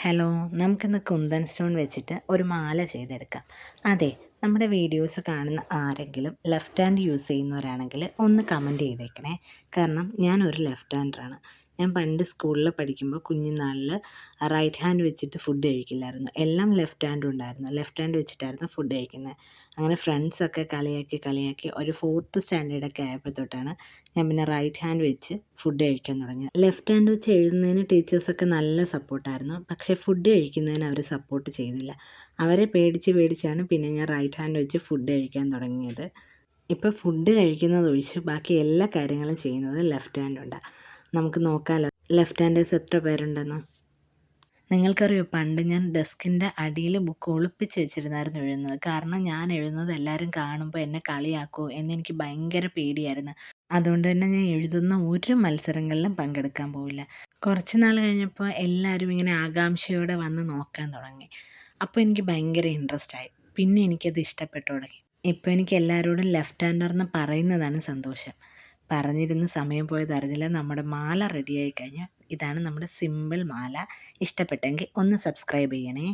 Hello, നമുക്കിന്ന് kundan stone വെച്ചിട്ട് ഒരു മാല ചെയ്തെടുക്കാം. അതെ, നമ്മുടെ വീഡിയോസ് കാണുന്ന ആരെങ്കിലും ലെഫ്റ്റ് ഹാൻഡ് യൂസ് ചെയ്യുന്നവരാണെങ്കിൽ ഒന്ന് കമൻറ്റ് ചെയ്തേക്കണേ. കാരണം ഞാനൊരു ലെഫ്റ്റ് ഹാൻഡറാണ്. ഞാൻ പണ്ട് സ്കൂളിൽ പഠിക്കുമ്പോൾ കുഞ്ഞുനാളിൽ റൈറ്റ് ഹാൻഡ് വെച്ചിട്ട് ഫുഡ് കഴിക്കില്ലായിരുന്നു. എല്ലാം ലെഫ്റ്റ് ഹാൻഡ് ഉണ്ടായിരുന്നു. ലെഫ്റ്റ് ഹാൻഡ് വെച്ചിട്ടായിരുന്നു ഫുഡ് കഴിക്കുന്നത്. അങ്ങനെ ഫ്രണ്ട്സൊക്കെ കളിയാക്കി ഒരു 4th സ്റ്റാൻഡേർഡൊക്കെ ആയപ്പോൾ തൊട്ടാണ് ഞാൻ പിന്നെ റൈറ്റ് ഹാൻഡ് വെച്ച് ഫുഡ് കഴിക്കാൻ തുടങ്ങിയത്. ലെഫ്റ്റ് ഹാൻഡ് വെച്ച് എഴുതുന്നതിന് ടീച്ചേഴ്സൊക്കെ നല്ല സപ്പോർട്ടായിരുന്നു. പക്ഷേ ഫുഡ് കഴിക്കുന്നതിന് അവർ സപ്പോർട്ട് ചെയ്തില്ല. അവരെ പേടിച്ചാണ് പിന്നെ ഞാൻ റൈറ്റ് ഹാൻഡ് വെച്ച് ഫുഡ് കഴിക്കാൻ തുടങ്ങിയത്. ഇപ്പോൾ ഫുഡ് കഴിക്കുന്നതൊഴിച്ച് ബാക്കി എല്ലാ കാര്യങ്ങളും ചെയ്യുന്നത് ലെഫ്റ്റ് ഹാൻഡ് കൊണ്ടാണ്. നമുക്ക് നോക്കാമല്ലോ ലെഫ്റ്റ് ഹാൻഡേഴ്സ് എത്ര പേരുണ്ടെന്ന്. നിങ്ങൾക്കറിയോ, പണ്ട് ഞാൻ ഡെസ്കിൻ്റെ അടിയിൽ ബുക്ക് ഒളിപ്പിച്ച് വെച്ചിരുന്നായിരുന്നു എഴുതുന്നത്. കാരണം ഞാൻ എഴുതുന്നത് എല്ലാവരും കാണുമ്പോൾ എന്നെ കളിയാക്കുമോ എന്നെനിക്ക് ഭയങ്കര പേടിയായിരുന്നു. അതുകൊണ്ട് തന്നെ ഞാൻ എഴുതുന്ന ഒരു മത്സരങ്ങളിലും പങ്കെടുക്കാൻ പോവില്ല. കുറച്ച് നാൾ കഴിഞ്ഞപ്പോൾ എല്ലാവരും ഇങ്ങനെ ആകാംക്ഷയോടെ വന്ന് നോക്കാൻ തുടങ്ങി. അപ്പോൾ എനിക്ക് ഭയങ്കര ഇൻട്രസ്റ്റ് ആയി. പിന്നെ എനിക്കത് ഇഷ്ടപ്പെട്ടു തുടങ്ങി. ഇപ്പോൾ എനിക്ക് എല്ലാവരോടും ലെഫ്റ്റ് ഹാൻഡർന്ന് പറയുന്നതാണ് സന്തോഷം. പറഞ്ഞിരുന്ന് സമയം പോയത് അറിഞ്ഞില്ല. നമ്മുടെ മാല റെഡിയായി കഴിഞ്ഞു. ഇതാണ് നമ്മുടെ സിമ്പിൾ മാല. ഇഷ്ടപ്പെട്ടെങ്കിൽ ഒന്ന് സബ്സ്ക്രൈബ് ചെയ്യണേ.